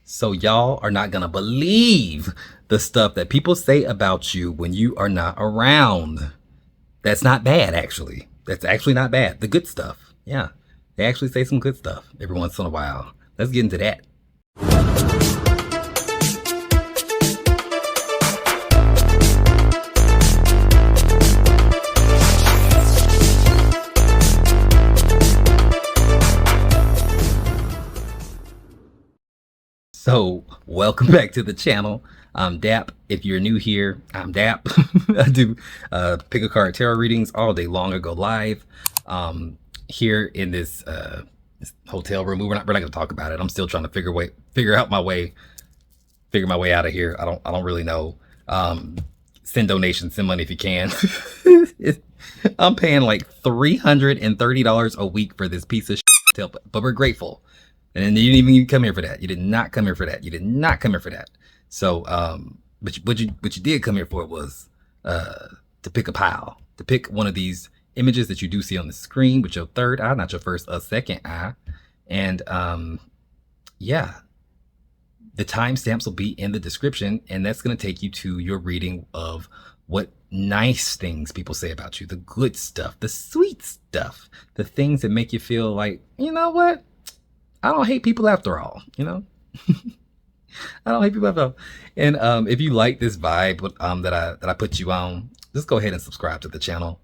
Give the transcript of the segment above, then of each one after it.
So y'all are not gonna believe the stuff that people say about you when you are not around. That's not bad, actually. That's actually not bad. The good stuff. Yeah. They actually say some good stuff every once in a while. Let's get into that. So, welcome back to the channel. I'm Dap. If you're new here, I'm Dap. I do pick a card tarot readings all day long. I go live here in this hotel room. We're not going to talk about it. I'm still trying to figure my way out of here. I don't really know. Send donations, send money if you can. I'm paying like $330 a week for this piece of shit, but we're grateful. And you didn't even come here for that. You did not come here for that. You did not come here for that. So, but what you did come here for was to pick a pile, to pick one of these images that you do see on the screen with your third eye, not your first or second eye. And yeah, the timestamps will be in the description, and that's going to take you to your reading of what nice things people say about you, the good stuff, the sweet stuff, the things that make you feel like, you know what? I don't hate people after all, you know? I don't hate people after all. And if you like this vibe that I put you on, just go ahead and subscribe to the channel.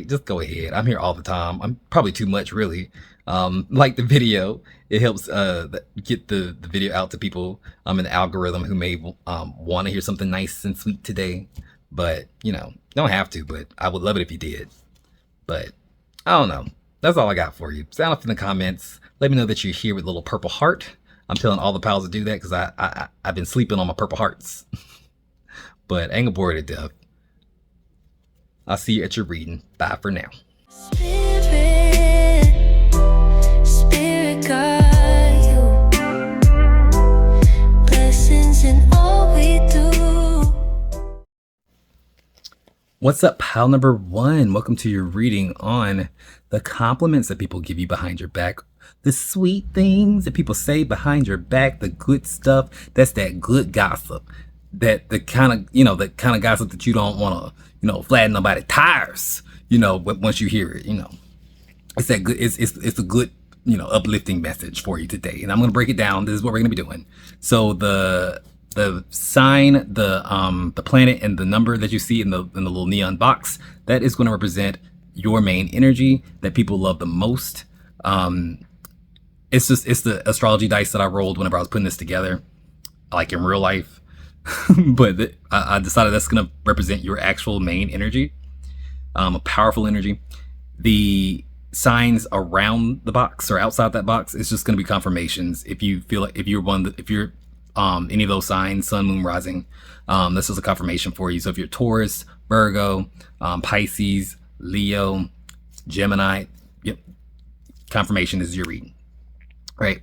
Just go ahead. I'm here all the time. I'm probably too much, really. Like the video. It helps get the video out to people in the algorithm who may want to hear something nice and sweet today. But, you know, don't have to, but I would love it if you did. But I don't know. That's all I got for you. Sound off in the comments. Let me know that you're here with a little purple heart. I'm telling all the pals to do that because I've been sleeping on my purple hearts. But I ain't gonna bore you to death. I'll see you at your reading. Bye for now. Spirit guide you. Blessings in all we do. What's up, pal number one? Welcome to your reading on the compliments that people give you behind your back. The sweet things that people say behind your back, the good stuff. That's that good gossip. That the kind of gossip that you don't want to, flatten nobody's tires, once you hear it, It's that good, it's a good, uplifting message for you today. And I'm going to break it down. This is what we're going to be doing. So the sign, the planet, and the number that you see in the little neon box, that is going to represent your main energy that people love the most. It's the astrology dice that I rolled whenever I was putting this together, like in real life. But I decided that's going to represent your actual main energy, a powerful energy. The signs around the box or outside that box is just going to be confirmations. If you feel like if you're any of those signs, sun, moon, rising, this is a confirmation for you. So if you're Taurus, Virgo, Pisces, Leo, Gemini, yep, confirmation is your reading. Right.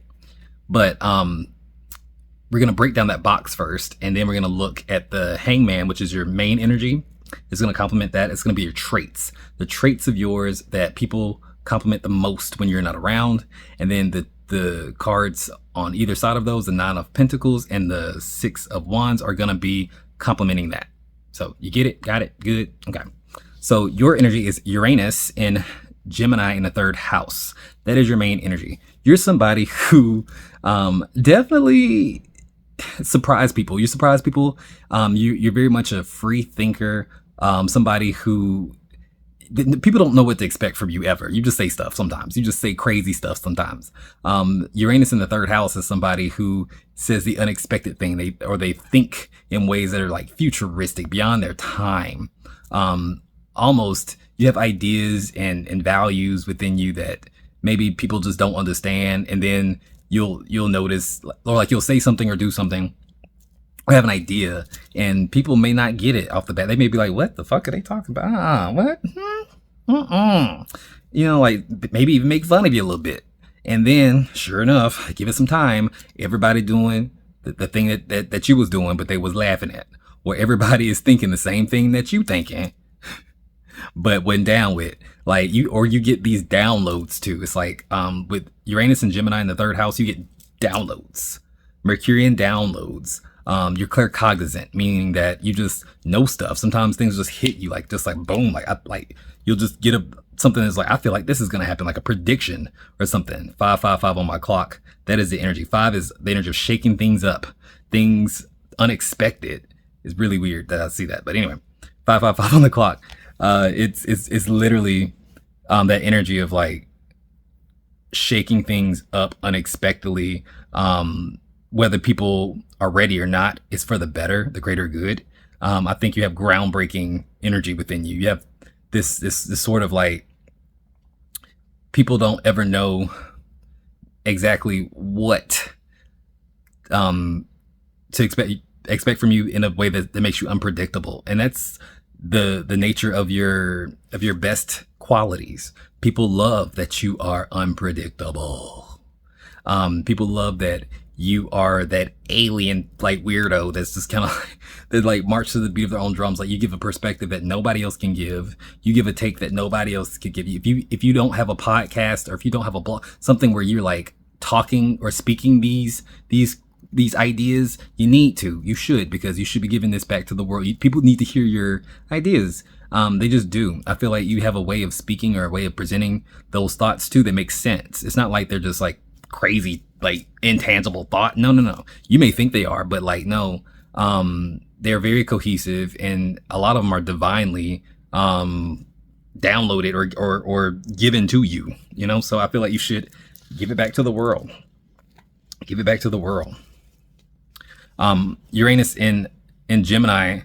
But we're going to break down that box first, and then we're going to look at the hangman, which is your main energy. It's going to complement that. It's going to be your traits, the traits of yours that people compliment the most when you're not around. And then the cards on either side of those, the 9 of Pentacles and the 6 of Wands, are going to be complementing that. So you get it? Got it? Good. Okay. So your energy is Uranus in Gemini in the 3rd house. That is your main energy. You're somebody who definitely surprise people. You surprise people. You're very much a free thinker. Somebody who people don't know what to expect from you ever. You just say stuff sometimes. You just say crazy stuff sometimes. Uranus in the 3rd house is somebody who says the unexpected thing. They think in ways that are like futuristic, beyond their time. Almost you have ideas and values within you that maybe people just don't understand, and then you'll notice, or like you'll say something or do something or have an idea, and people may not get it off the bat. They may be like, what the fuck are they talking about? What? Like maybe even make fun of you a little bit. And then sure enough, give it some time, everybody doing the thing that you was doing, but they was laughing at, or everybody is thinking the same thing that you thinking, but went down with. Like you get these downloads too. It's like with Uranus and Gemini in the 3rd house, you get downloads. Mercurian downloads. You're claircognizant, meaning that you just know stuff. Sometimes things just hit you like just like boom, like you'll just get something that's like, I feel like this is gonna happen, like a prediction or something. 555 on my clock. That is the energy. 5 is the energy of shaking things up, things unexpected. It's really weird that I see that, but anyway, 555 on the clock. It's literally that energy of like shaking things up unexpectedly. Whether people are ready or not, it's for the better, the greater good. I think you have groundbreaking energy within you. You have this sort of like, people don't ever know exactly what to expect from you in a way that makes you unpredictable, and that's the nature of your best qualities. People love that you are unpredictable. People love that you are that alien like weirdo that's just kind of like, that like march to the beat of their own drums. Like, you give a perspective that nobody else can give. You give a take that nobody else could give you. If you don't have a podcast, or if you don't have a blog, something where you're like talking or speaking these ideas, you should, because you should be giving this back to the world. People need to hear your ideas. They just do. I feel like you have a way of speaking, or a way of presenting those thoughts too, that makes sense. It's not like they're just like crazy, like intangible thought. No. You may think they are, but like, no, they're very cohesive, and a lot of them are divinely, downloaded or given to you, so I feel like you should give it back to the world. Give it back to the world. Uranus in Gemini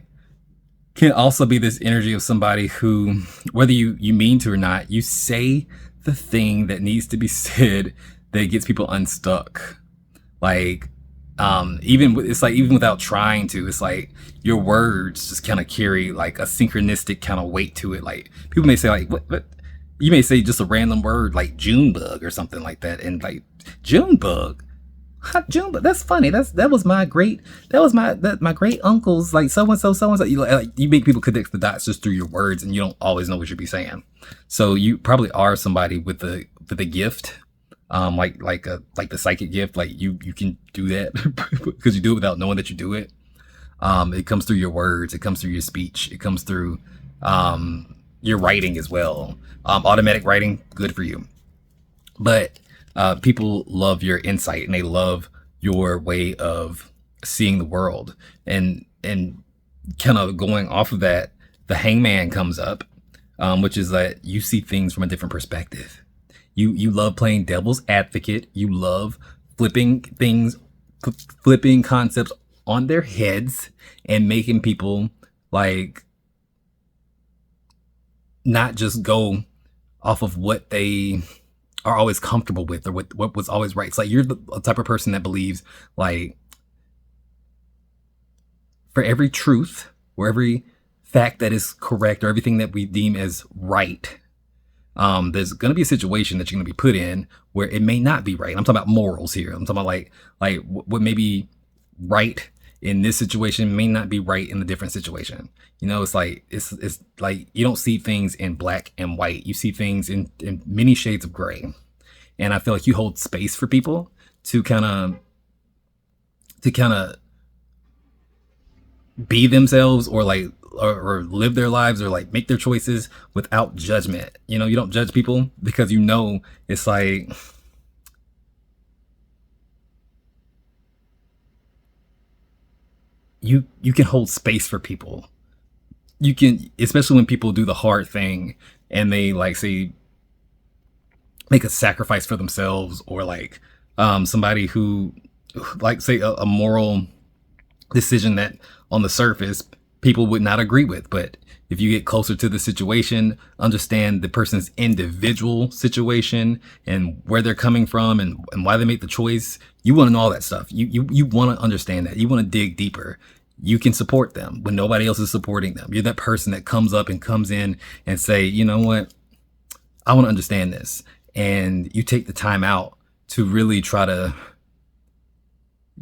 can also be this energy of somebody who, whether you mean to or not, you say the thing that needs to be said that gets people unstuck. Like, even without trying to, it's like your words just kind of carry like a synchronistic kind of weight to it. Like, people may say like, what? You may say just a random word like Junebug or something like that, and like, Junebug. Junebug, that's funny. That was my great uncle's like so and so. You make people connect the dots just through your words, and you don't always know what you'll be saying. So you probably are somebody with a gift, like the psychic gift. Like you can do that because you do it without knowing that you do it. It comes through your words. It comes through your speech. It comes through your writing as well. Automatic writing, good for you. But people love your insight, and they love your way of seeing the world. And kind of going off of that, the Hangman comes up, which is that you see things from a different perspective. You love playing devil's advocate. You love flipping concepts on their heads and making people like not just go off of what they are always comfortable with, or what was always right. It's like you're the type of person that believes like for every truth or every fact that is correct, or everything that we deem as right, there's going to be a situation that you're going to be put in where it may not be right. I'm talking about morals here. I'm talking about like what may be right in this situation may not be right in a different situation. It's like you don't see things in black and white. You see things in many shades of gray. And I feel like you hold space for people to kind of be themselves, or like or live their lives, or like make their choices without judgment. You don't judge people because it's like you can hold space for people. You can, especially when people do the hard thing and they like say make a sacrifice for themselves, or like somebody who like say a moral decision that on the surface people would not agree with, but if you get closer to the situation, understand the person's individual situation and where they're coming from and why they make the choice, you want to know all that stuff. You want to understand that. You want to dig deeper. You can support them when nobody else is supporting them. You're that person that comes in and say, you know what, I want to understand this. And you take the time out to really try to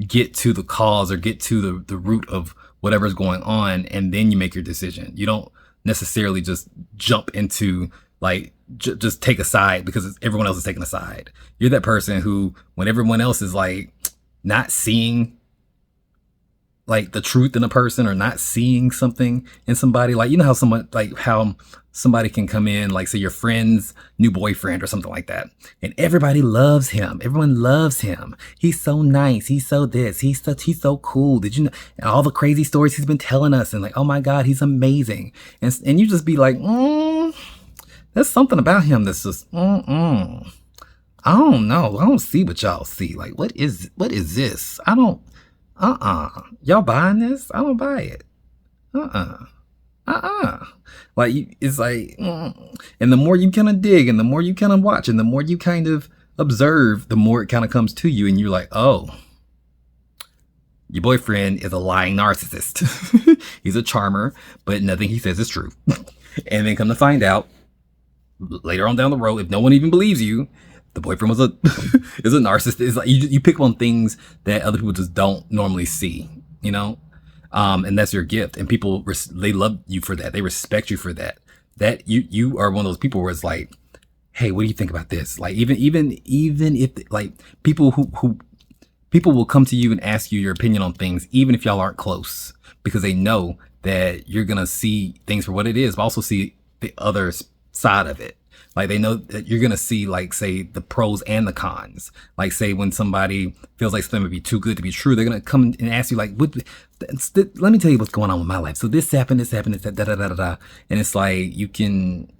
get to the cause, or get to the root of whatever's going on, and then you make your decision. You don't necessarily just jump into like just take a side because everyone else is taking a side. You're that person who, when everyone else is like not seeing like the truth in a person, or not seeing something in somebody. Like, you know how somebody can come in, like say your friend's new boyfriend or something like that, and everybody loves him. Everyone loves him. He's so nice. He's so this. He's so cool. Did you know? And all the crazy stories he's been telling us, and like, oh my God, he's amazing. And you just be like, there's something about him that's just, I don't know. I don't see what y'all see. Like, what is this? I don't, y'all buying this? I don't buy it. Like, it's like, and the more you kind of dig, and the more you kind of watch, and the more you kind of observe, the more it kind of comes to you, and you're like, oh, your boyfriend is a lying narcissist. He's a charmer, but nothing he says is true. And then come to find out later on down the road, if no one even believes you, the boyfriend was is a narcissist. It's like you pick on things that other people just don't normally see, you know? And that's your gift. And people, they love you for that. They respect you for that. That you are one of those people where it's like, hey, what do you think about this? Like, even if like people will come to you and ask you your opinion on things, even if y'all aren't close, because they know that you're going to see things for what it is, but also see the other side of it. Like, they know that you're going to see, like, say, the pros and the cons. Like, say, when somebody feels like something would be too good to be true, they're going to come and ask you, like, let me tell you what's going on with my life. So this happened, this, da-da-da-da-da. And it's like, you can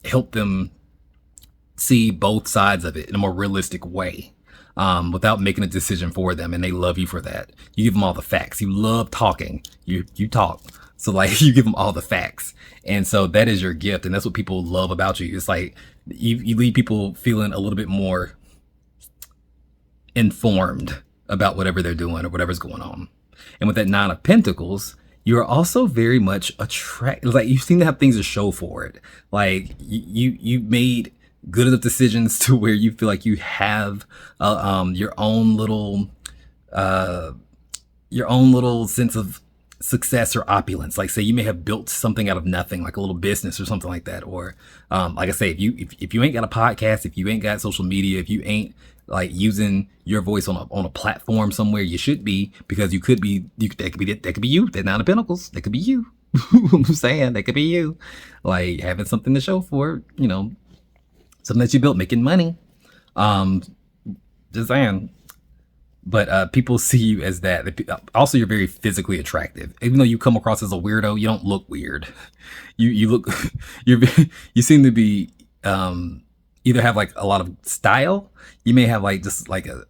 help them see both sides of it in a more realistic way, without making a decision for them. And they love you for that. You give them all the facts. You love talking. You talk. So like, you give them all the facts. And so that is your gift. And that's what people love about you. It's like you leave people feeling a little bit more informed about whatever they're doing or whatever's going on. And with that Nine of Pentacles, you are also very much attracted. Like, you seem to have things to show for it. Like, you made good enough decisions to where you feel like you have your own little sense of success or opulence. Like, say you may have built something out of nothing, like a little business or something like that. Or like I say, if you ain't got a podcast, if you ain't got social media, if you ain't like using your voice on a platform somewhere, you should be, because that could be you. That Nine of Pentacles, that could be you. I'm saying, that could be you, like having something to show for, you know, something that you built, making money. Just saying. But people see you as that. Also, you're very physically attractive. Even though you come across as a weirdo, you don't look weird. You look, you seem to be either have like a lot of style. You may have like just like you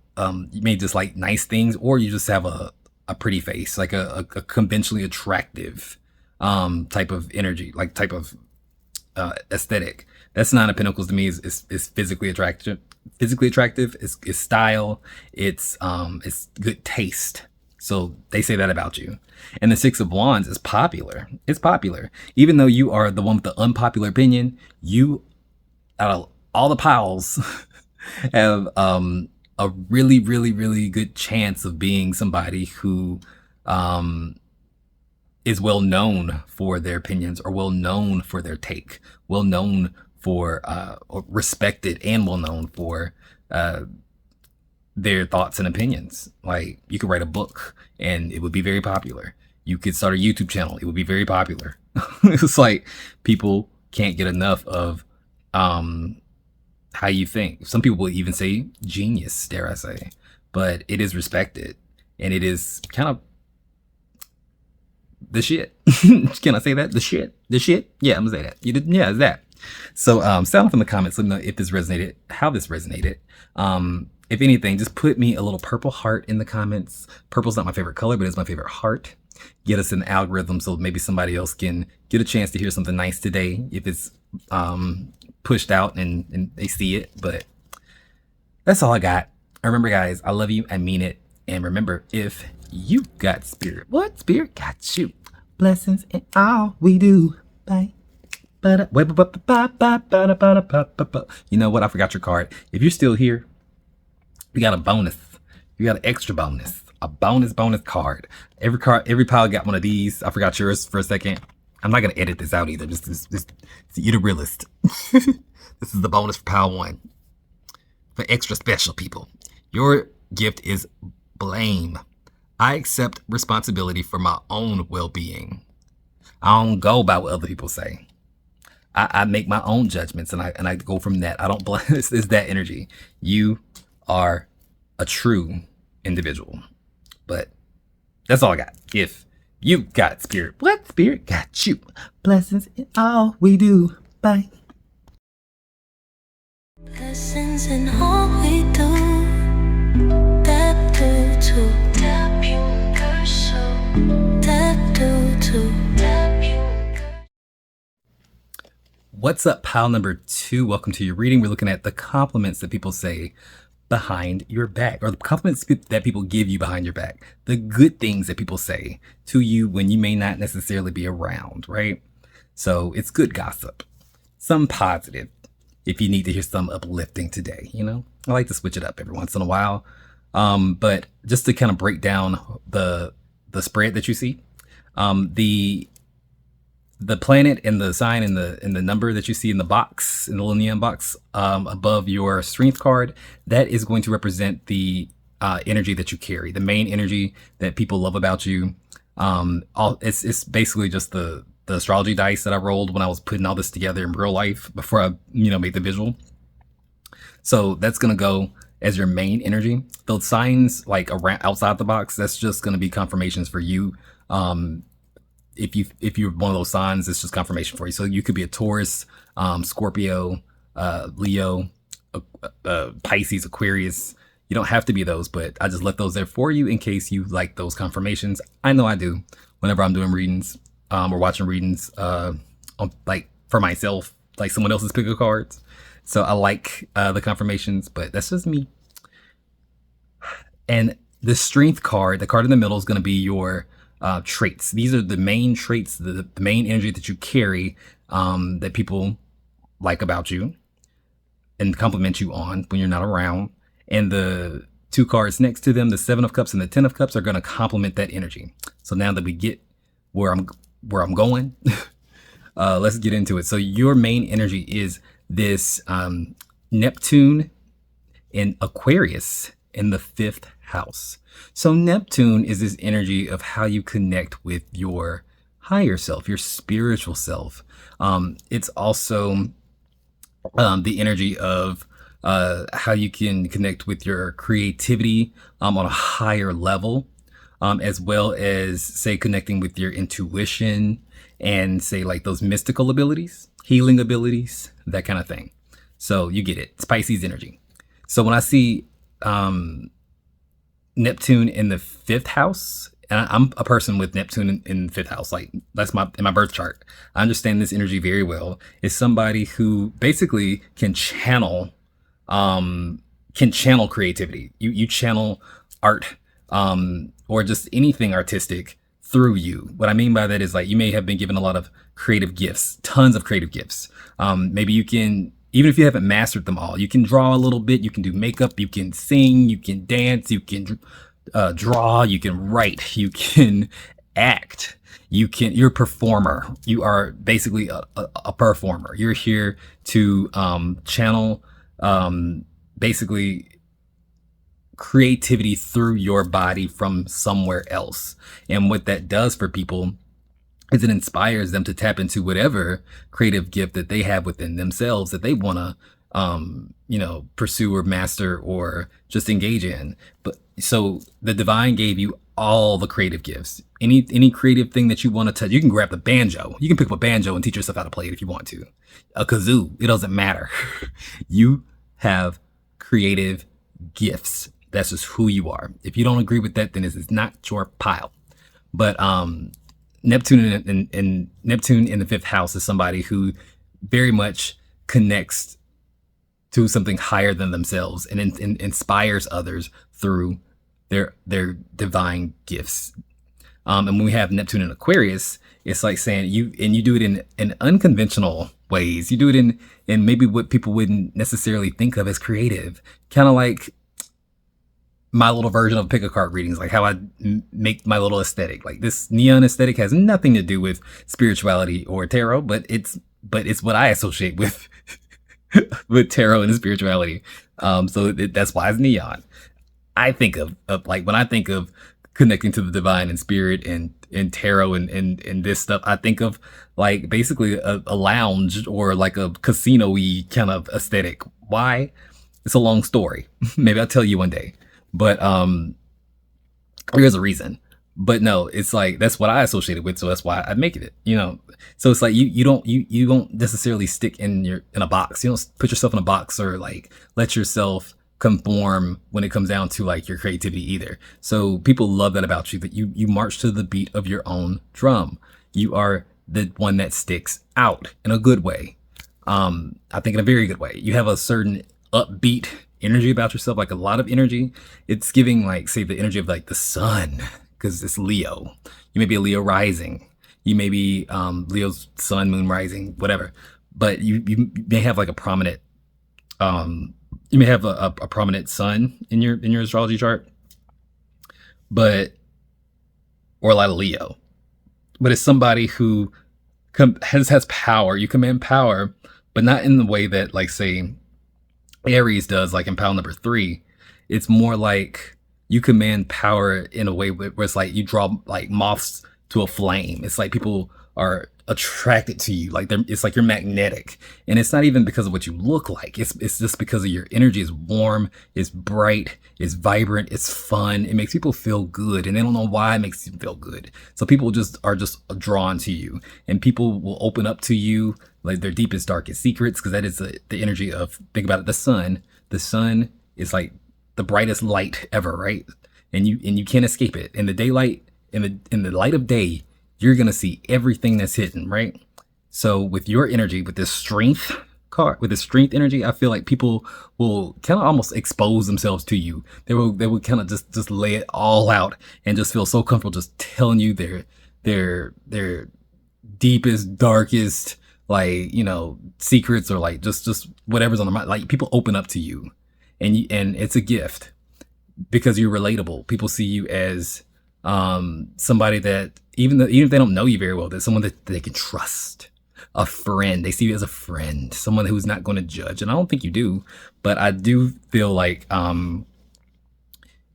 may just like nice things, or you just have a pretty face, like a conventionally attractive type of energy, like type of aesthetic. That's Nine of Pentacles to me is physically attractive. Physically attractive is style. It's good taste. So they say that about you. And the Six of Wands is popular. It's popular. Even though you are the one with the unpopular opinion, you, out of all the piles, have a really, really, really good chance of being somebody who is well known for their opinions, or well known for their take, well known for or respected and well known for their thoughts and opinions. Like, you could write a book and it would be very popular. You could start a YouTube channel, it would be very popular. It's like, people can't get enough of how you think. Some people will even say genius, dare I say, but it is respected, and it is kind of the shit. Can I say that? The shit? Yeah, I'm gonna say that. You did? Yeah, it's that. So sound off in the comments. Let me know if this resonated, how this resonated. If anything, just put me a little purple heart in the comments. Purple's not my favorite color, but it's my favorite heart. Get us an algorithm so maybe somebody else can get a chance to hear something nice today, if it's pushed out and they see it. But that's all I got. Remember, guys, I love you. I mean it. And remember, if you got spirit, what spirit got you? Blessings in all we do. Bye. You know what? I forgot your card. If you're still here, you got a bonus. You got an extra bonus. A bonus card. Every pile got one of these. I forgot yours for a second. I'm not gonna edit this out either. Just you're the realist. This is the bonus for pile 1. For extra special people. Your gift is blame. I accept responsibility for my own well-being. I don't go by what other people say. I make my own judgments, and I go from that. I don't blame. It's that energy. You are a true individual. But that's all I got. If you got spirit, what spirit got you? Blessings in all we do. Bye. Blessings in all we do. That do to DapUnderwood. That do to DapUnderwood. What's up, pile number 2? Welcome to your reading. We're looking at the compliments that people say behind your back, or the compliments that people give you behind your back. The good things that people say to you when you may not necessarily be around, right? So it's good gossip. Some positive if you need to hear some uplifting today, you know? I like to switch it up every once in a while. But just to kind of break down the spread that you see, the planet and the sign and the number that you see in the box, in the little neon box, above your strength card, that is going to represent the energy that you carry, the main energy that people love about you. It's basically just the astrology dice that I rolled when I was putting all this together in real life before I, made the visual. So that's going to go as your main energy. Those signs like around outside the box, that's just going to be confirmations for you. If you're one of those signs, it's just confirmation for you. So you could be a Taurus, Scorpio, Leo, Pisces, Aquarius. You don't have to be those, but I just left those there for you in case you like those confirmations. I know I do whenever I'm doing readings or watching readings like for myself, like someone else's pick of cards. So I like the confirmations, but that's just me. And the strength card, the card in the middle, is going to be your traits. These are the main traits, the main energy that you carry that people like about you and compliment you on when you're not around. And the two cards next to them, the 7 of Cups and the 10 of Cups, are going to complement that energy. So now that we get where I'm going, let's get into it. So your main energy is this Neptune in Aquarius in the 5th house. So Neptune is this energy of how you connect with your higher self, your spiritual self. It's also the energy of how you can connect with your creativity on a higher level, as well as, say, connecting with your intuition and, say, like those mystical abilities, healing abilities, that kind of thing. So you get it. It's Pisces energy. So when I see Neptune in the 5th house, and I'm a person with Neptune in the 5th house, like that's in my birth chart. I understand this energy very well. It's somebody who basically can channel creativity. You channel art, or just anything artistic through you. What I mean by that is, like, you may have been given a lot of creative gifts, tons of creative gifts. Maybe you can, even if you haven't mastered them all, you can draw a little bit, you can do makeup, you can sing, you can dance, you can draw, you can write, you can act, you're a performer. You are basically a performer. You're here to channel basically creativity through your body from somewhere else. And what that does for people is it inspires them to tap into whatever creative gift that they have within themselves that they want to, pursue or master or just engage in. But so the divine gave you all the creative gifts. Any creative thing that you want to touch, you can grab the banjo. You can pick up a banjo and teach yourself how to play it if you want to. A kazoo, it doesn't matter. You have creative gifts. That's just who you are. If you don't agree with that, then this is not your pile. But Neptune and Neptune in the 5th house is somebody who very much connects to something higher than themselves and inspires others through their divine gifts. And when we have Neptune in Aquarius, it's like saying you do it in unconventional ways. You do it in maybe what people wouldn't necessarily think of as creative. Kind of like my little version of pick a card readings, like how I make my little aesthetic. Like this neon aesthetic has nothing to do with spirituality or tarot, but it's what I associate with with tarot and spirituality. So that's why it's neon. I think of like when I think of connecting to the divine and spirit and tarot and this stuff, I think of like basically a lounge or like a casino-y kind of aesthetic. Why? It's a long story. Maybe I'll tell you one day. But there's a reason. But no, it's like that's what I associated with, so that's why I make it. So it's like you don't necessarily stick in a box. You don't put yourself in a box or like let yourself conform when it comes down to like your creativity either. So people love that about you, that you march to the beat of your own drum. You are the one that sticks out in a good way. I think in a very good way. You have a certain upbeat energy about yourself, like a lot of energy. It's giving like, say, the energy of like the sun, because it's Leo. You may be a Leo rising. You may be Leo's sun, moon rising, whatever. But you may have like a prominent you may have a prominent sun in your astrology chart, but or a lot of Leo. But it's somebody who has power. You command power, but not in the way that like say Aries does, like in pile number 3. It's more like you command power in a way where it's like you draw like moths to a flame. It's like people are attracted to you, like it's like you're magnetic, and it's not even because of what you look like. It's just because of your energy is warm, it's bright, it's vibrant, it's fun. It makes people feel good, and they don't know why it makes them feel good. So people just are just drawn to you, and people will open up to you like their deepest, darkest secrets, because that is the energy of, think about it, the sun. The sun is like the brightest light ever, right? And you can't escape it. In the daylight, in the light of day, you're gonna see everything that's hidden, right? So with your energy, with this strength card, with this strength energy, I feel like people will kind of almost expose themselves to you. They will kind of just lay it all out and just feel so comfortable just telling you their deepest, darkest, like, secrets, or like just whatever's on their mind. Like people open up to you, and it's a gift because you're relatable. People see you as somebody that even if they don't know you very well, that's someone that they can trust, a friend. They see you as a friend, someone who's not going to judge. And I don't think you do, but I do feel like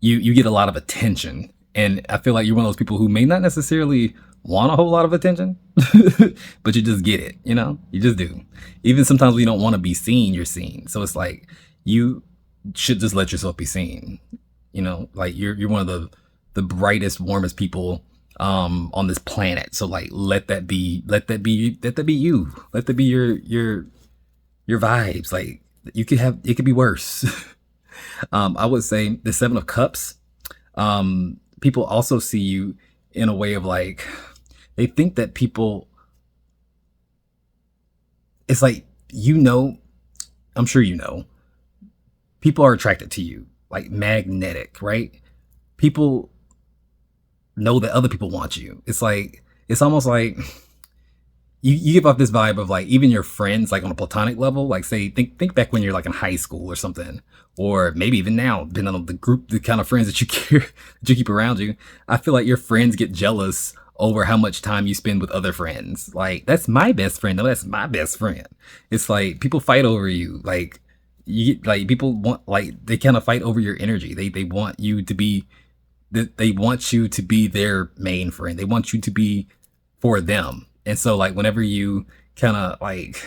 you get a lot of attention, and I feel like you're one of those people who may not necessarily want a whole lot of attention, but you just get it. You just do. Even sometimes when you don't want to be seen, you're seen. So it's like you should just let yourself be seen. Like you're one of the brightest, warmest people on this planet. So like let that be you. Let that be your vibes. Like it could be worse. I would say the 7 of Cups, people also see you in a way of like, they think that people, it's like, I'm sure people are attracted to you, like magnetic, right? People know that other people want you. It's like, it's almost like you give off this vibe of like, even your friends, like on a platonic level, like say, think back when you're like in high school or something, or maybe even now, depending on the kind of friends that you keep around you. I feel like your friends get jealous over how much time you spend with other friends. Like, that's my best friend. No, that's my best friend. It's like people fight over you. Like people want, like, they kind of fight over your energy. They want you to be, they want you to be their main friend. They want you to be for them. And so like whenever you kind of like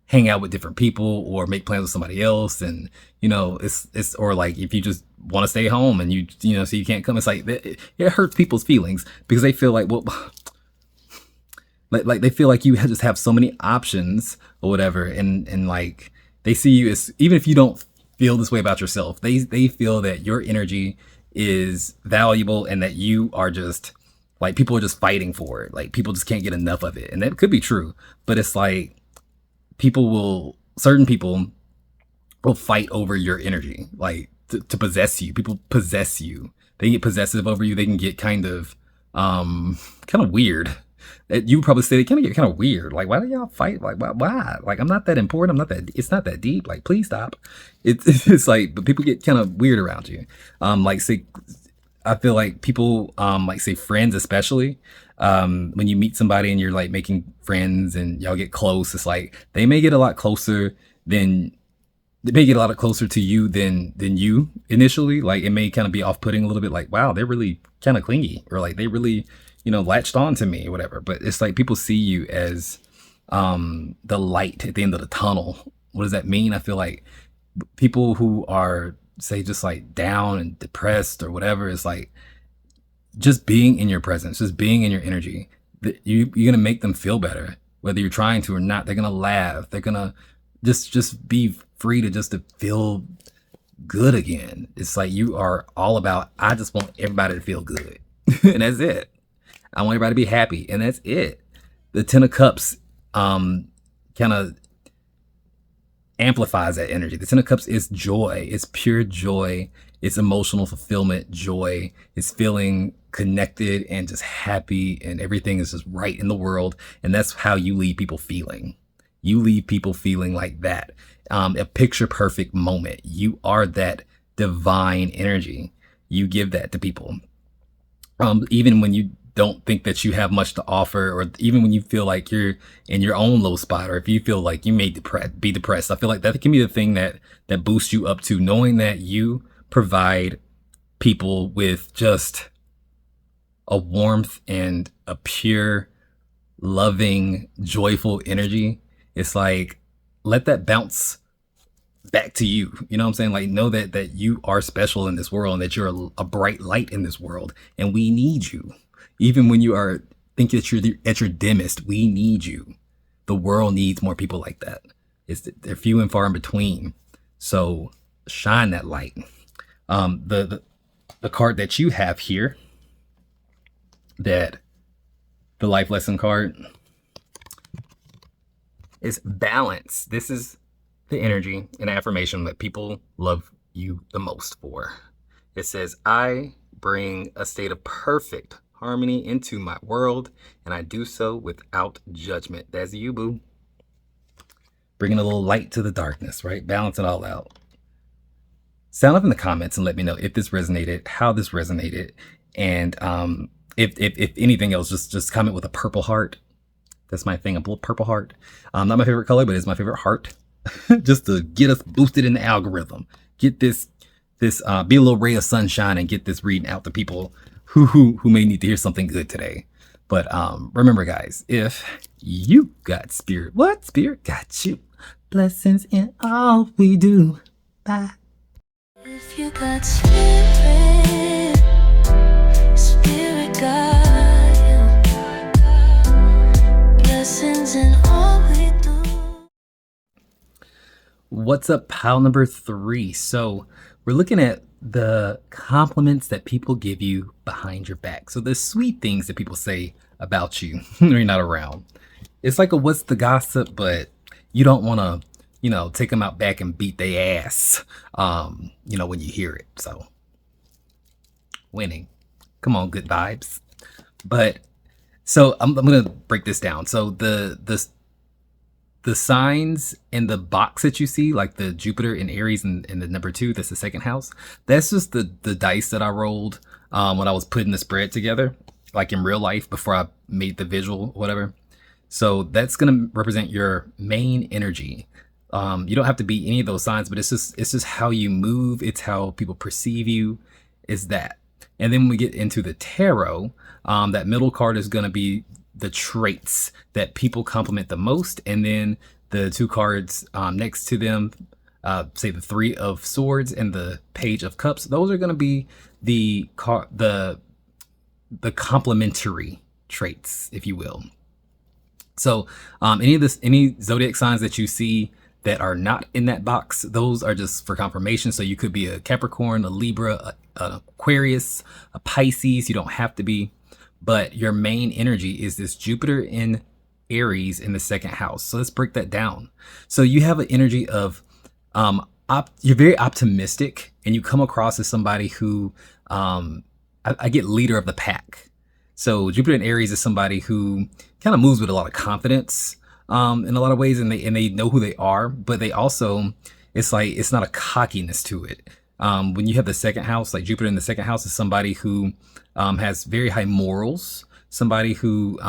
hang out with different people or make plans with somebody else, and it's or like if you just want to stay home and so you can't come, it's like it hurts people's feelings because they feel like, well, like they feel like you just have so many options or whatever, and like they see you as, even if you don't feel this way about yourself, they feel that your energy is valuable and that you are just like, people are just fighting for it. Like people just can't get enough of it. And that could be true, but it's like certain people will fight over your energy, like to possess you. People possess you. They get possessive over you. They can get kind of weird. You would probably say they kind of get kind of weird. Like, why do y'all fight? Like, why? Like, I'm not that important. It's not that deep. Like, please stop. It's like, but people get kind of weird around you. Like say, I feel like people, like say friends, especially, when you meet somebody and you're like making friends and y'all get close, it's like they may get a lot closer than they may get a lot closer to you than you initially. Like it may kind of be off putting a little bit. Like wow, they're really kind of clingy, or like they really latched on to me or whatever. But it's like people see you as the light at the end of the tunnel. What does that mean? I feel like people who are say just like down and depressed or whatever is like just being in your presence, just being in your energy. You're gonna make them feel better, whether you're trying to or not. They're gonna laugh. They're gonna just be free to just to feel good again. It's like you are all about, I just want everybody to feel good. And that's it. I want everybody to be happy, and that's it. The Ten of Cups kind of amplifies that energy. The Ten of Cups is joy. It's pure joy. It's emotional fulfillment, joy. It's feeling connected and just happy, and everything is just right in the world. And that's how you leave people feeling. You leave people feeling like that. A picture perfect moment. You are that divine energy. You give that to people. Even when you don't think that you have much to offer, or even when you feel like you're in your own low spot, or if you feel like you may be depressed, I feel like that can be the thing that boosts you up to, knowing that you provide people with just a warmth and a pure, loving, joyful energy. It's like, let that bounce back to you. You know what I'm saying? Like, know that you are special in this world, and that you're a bright light in this world, and we need you. Even when you are thinking that you're at your dimmest, we need you. The world needs more people like that. They're few and far in between. So shine that light. The card that you have here, that the life lesson card, is balance. This is the energy and affirmation that people love you the most for. It says, I bring a state of perfect harmony into my world, and I do so without judgment. That's you, boo. Bringing a little light to the darkness, right? Balance it all out. Sound up in the comments and let me know if this resonated, how this resonated, and if anything else, just comment with a purple heart. That's my thing, a purple heart. Not my favorite color, but it's my favorite heart. Just to get us boosted in the algorithm. Get this be a little ray of sunshine and get this reading out to people who may need to hear something good today. But remember, guys, if you got spirit, what spirit got you? Blessings in all we do. Bye. If you got spirit, spirit got you. Blessings in all we do. What's up, pile number 3? So we're looking at the compliments that people give you behind your back. So the sweet things that people say about you when you're not around. It's like a what's the gossip, but you don't want to, take them out back and beat their ass, when you hear it. So winning. Come on, good vibes. But so I'm going to break this down. So the signs in the box that you see, like the Jupiter and Aries and the number 2, that's the second house. That's just the dice that I rolled when I was putting the spread together, like in real life before I made the visual, whatever. So that's going to represent your main energy. You don't have to be any of those signs, but it's just how you move. It's how people perceive you, is that. And then when we get into the tarot, that middle card is going to be the traits that people compliment the most. And then the 2 cards next to them, say the 3 of Swords and the Page of Cups, those are going to be the complementary traits, if you will. So any zodiac signs that you see that are not in that box, those are just for confirmation. So you could be a Capricorn, a Libra, an Aquarius, a Pisces. You don't have to be. But your main energy is this Jupiter in Aries in the second house. So let's break that down. So you have an energy of, you're very optimistic, and you come across as somebody who, I get leader of the pack. So Jupiter in Aries is somebody who kind of moves with a lot of confidence, in a lot of ways, and they know who they are, but they also, it's like, it's not a cockiness to it. When you have the second house, like Jupiter in the second house is somebody who has very high morals, somebody who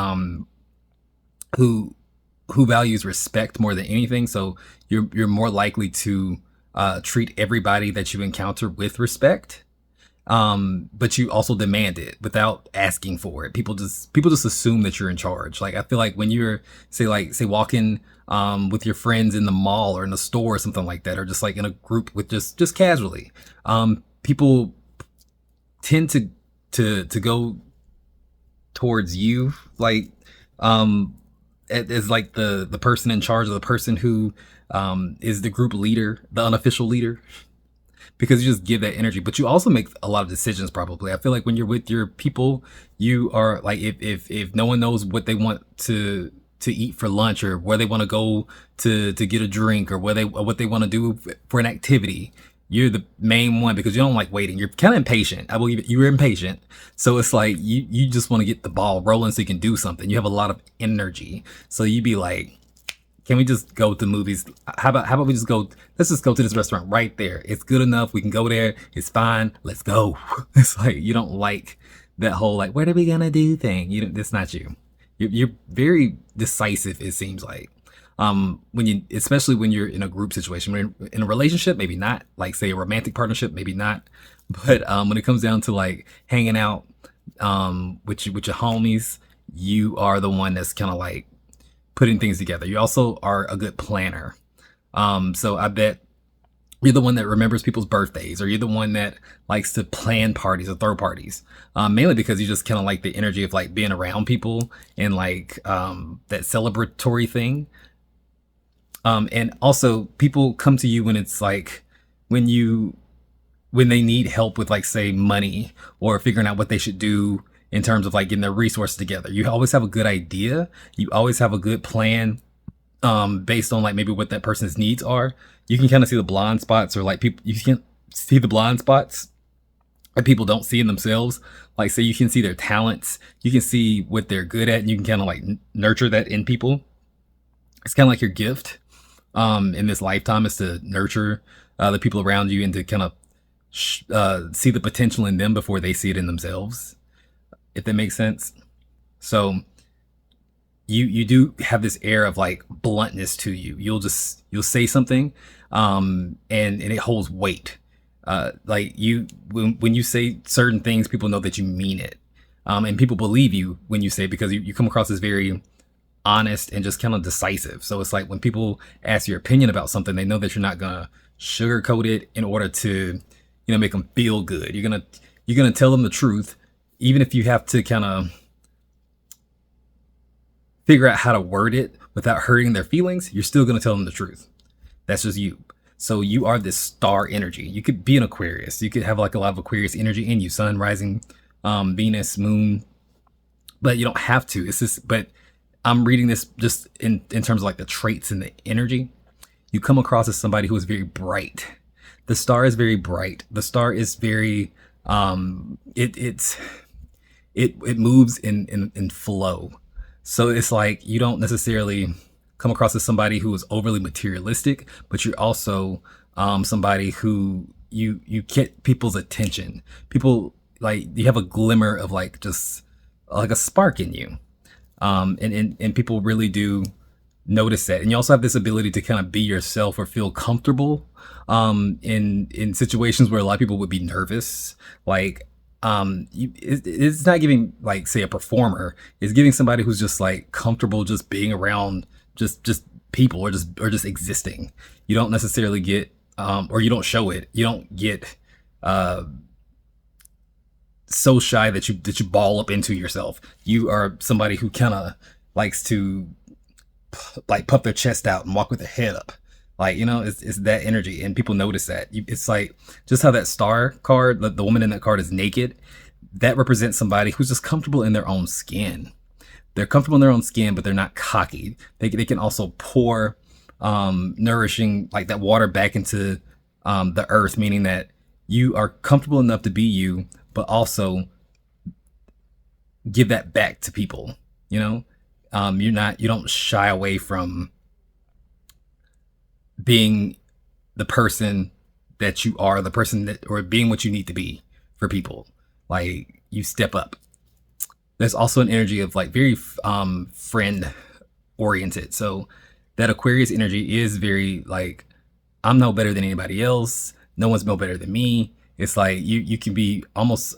values respect more than anything. So you're more likely to treat everybody that you encounter with respect. But you also demand it without asking for it. People just assume that you're in charge. Like I feel like when you're say walking with your friends in the mall or in the store or something like that, or just like in a group with just casually, people tend to go towards you, like as like the person in charge, or the person who is the group leader, the unofficial leader, because you just give that energy. But you also make a lot of decisions. Probably, I feel like when you're with your people, you are like, if no one knows what they want to eat for lunch, or where they want to go to get a drink, or what they want to do for an activity, you're the main one, because you don't like waiting. You're kind of impatient. I believe it. You're impatient. So it's like you just want to get the ball rolling so you can do something. You have a lot of energy. So you'd be like, can we just go to movies? How about we just go? Let's just go to this restaurant right there. It's good enough. We can go there. It's fine. Let's go. It's like you don't like that whole like, what are we gonna do thing. You don't, that's not you. You're very decisive. It seems like when you, especially when you're in a group situation, when you're in a relationship, maybe not. Like say a romantic partnership, maybe not. But when it comes down to like hanging out with your homies, you are the one that's kind of like putting things together. You also are a good planner. So I bet you're the one that remembers people's birthdays, or you're the one that likes to plan parties or throw parties. Mainly because you just kind of like the energy of like being around people and like that celebratory thing. And also people come to you when it's like when they need help with like say money, or figuring out what they should do in terms of like getting their resources together. You always have a good idea. You always have a good plan based on like maybe what that person's needs are. You can kind of see the blind spots, or like people, you can see the blind spots that people don't see in themselves. Like say you can see their talents, you can see what they're good at, and you can kind of like nurture that in people. It's kind of like your gift in this lifetime is to nurture the people around you, and to kind of see the potential in them before they see it in themselves, if that makes sense. So you do have this air of like bluntness to you. You'll say something and it holds weight. Like when you say certain things, people know that you mean it. And people believe you when you say it, because you come across as very honest and just kind of decisive. So it's like when people ask your opinion about something, they know that you're not gonna sugarcoat it in order to, make them feel good. You're gonna tell them the truth, even if you have to kind of figure out how to word it without hurting their feelings. You're still gonna tell them the truth. That's just you. So you are this star energy. You could be an Aquarius. You could have like a lot of Aquarius energy in you, sun, rising, Venus, moon, but you don't have to. It's just, but I'm reading this just in terms of like the traits and the energy. You come across as somebody who is very bright. The star is very bright. The star is very, it moves in flow. So it's like you don't necessarily come across as somebody who is overly materialistic, but you're also somebody who you get people's attention. People like, you have a glimmer of like just like a spark in you, and people really do notice that. And you also have this ability to kind of be yourself or feel comfortable in situations where a lot of people would be nervous. Like it's not giving like say a performer, it's giving somebody who's just like comfortable just being around just people, or just existing. You don't necessarily get or you don't show it. You don't get so shy that you ball up into yourself. You are somebody who kind of likes to like puff their chest out and walk with their head up. Like, it's that energy, and people notice that. It's like just how that star card, the woman in that card is naked. That represents somebody who's just comfortable in their own skin. They're comfortable in their own skin, but they're not cocky. They can also pour nourishing like that water back into the earth, meaning that you are comfortable enough to be you, but also give that back to people. You don't shy away from being the person that you are, the person that, or being what you need to be for people. Like you step up. There's also an energy of like very friend oriented. So that Aquarius energy is very like I'm no better than anybody else. No one's no better than me. It's like you can be almost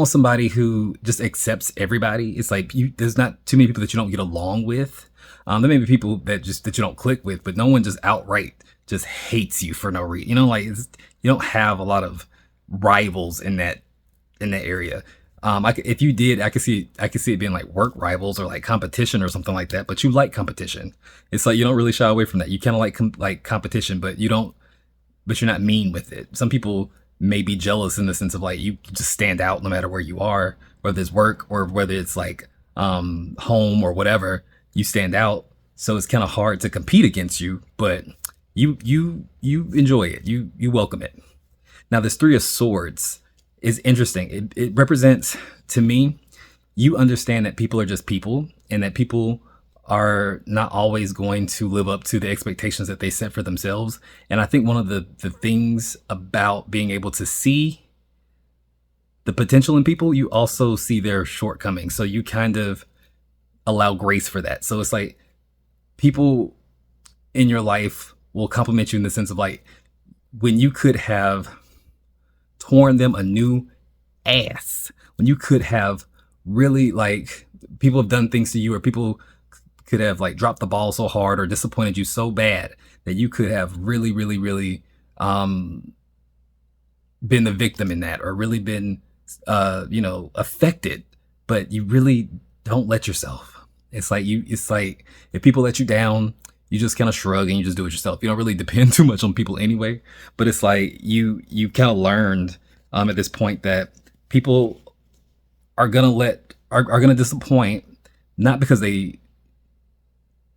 somebody who just accepts everybody. It's like there's not too many people that you don't get along with. There may be people that you don't click with, but no one just outright just hates you for no reason. You know, like you don't have a lot of rivals in that area. If you did, I could see it being like work rivals or like competition or something like that. But you like competition. It's like you don't really shy away from that. You kind of like competition, but you don't. But you're not mean with it. Some people may be jealous in the sense of like you just stand out no matter where you are, whether it's work or whether it's like home or whatever. You stand out, so it's kind of hard to compete against you. But you enjoy it. You welcome it. Now, this Three of Swords is interesting. It represents, to me, you understand that people are just people and that people are not always going to live up to the expectations that they set for themselves. And I think one of the things about being able to see the potential in people, you also see their shortcomings. So you kind of allow grace for that. So it's like people in your life will compliment you in the sense of like when you could have torn them a new ass, when you could have really like people have done things to you or people could have like dropped the ball so hard or disappointed you so bad that you could have really been the victim in that or really been affected, but you really don't let yourself. It's like if people let you down, you just kind of shrug and you just do it yourself. You don't really depend too much on people anyway. But it's like you kind of learned at this point that people are gonna disappoint, not because they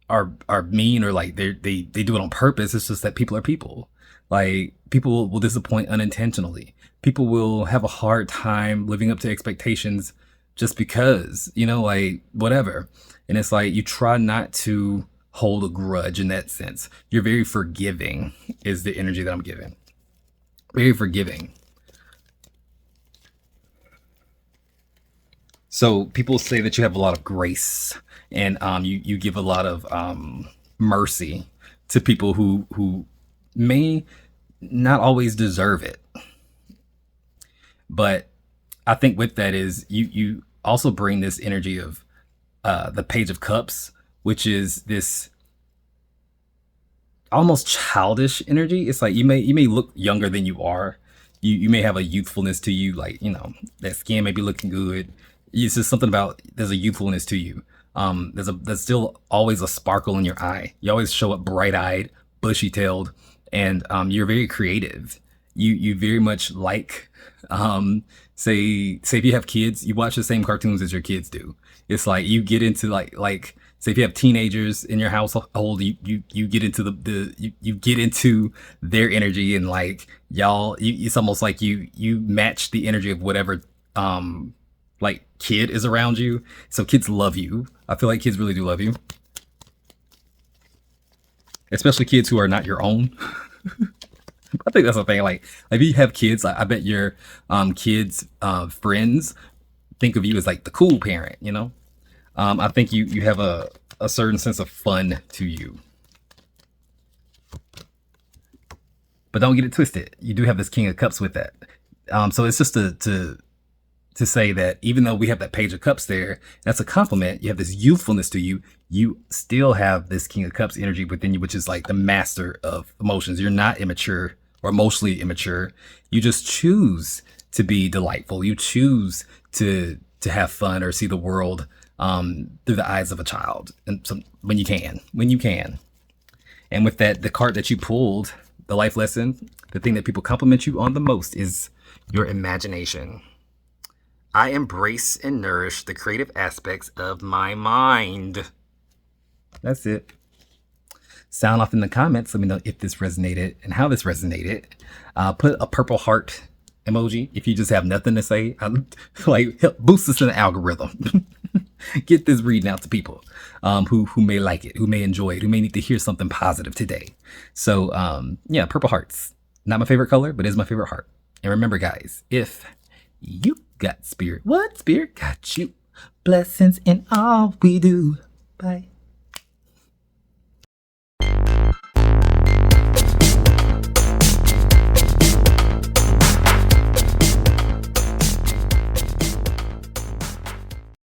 are mean or like they do it on purpose. It's just that people are people. Like people will disappoint unintentionally. People will have a hard time living up to expectations just because, like whatever. And it's like you try not to hold a grudge in that sense. You're very forgiving is the energy that I'm giving. Very forgiving. So people say that you have a lot of grace and you give a lot of mercy to people who may not always deserve it. But I think with that is you also bring this energy of the Page of Cups, which is this almost childish energy. It's like you may look younger than you are. You may have a youthfulness to you, like that skin may be looking good. It's just something about there's a youthfulness to you. There's still always a sparkle in your eye. You always show up bright-eyed, bushy-tailed, and you're very creative. You very much like say if you have kids, you watch the same cartoons as your kids do. It's like you get into like say if you have teenagers in your household, you get into you get into their energy and like y'all. It's almost like you match the energy of whatever like kid is around you. So kids love you. I feel like kids really do love you, especially kids who are not your own. I think that's the thing. Like if you have kids, I bet your kids' friends think of you as like the cool parent. I think you have a certain sense of fun to you. But don't get it twisted. You do have this King of Cups with that. So it's just to say that even though we have that Page of Cups there, that's a compliment. You have this youthfulness to you. You still have this King of Cups energy within you, which is like the master of emotions. You're not immature or emotionally immature. You just choose to be delightful. You choose to have fun or see the world through the eyes of a child, and when you can. And with that, the card that you pulled, the life lesson, the thing that people compliment you on the most is your imagination. I embrace and nourish the creative aspects of my mind. That's it. Sound off in the comments. Let me know if this resonated and how this resonated. Put a purple heart emoji if you just have nothing to say. Like help boost us in the algorithm. Get this reading out to people who may like it, who may enjoy it, who may need to hear something positive today. So yeah, purple hearts. Not my favorite color, but is my favorite heart. And remember, guys, if you got spirit, what spirit got you? Blessings in all we do. Bye.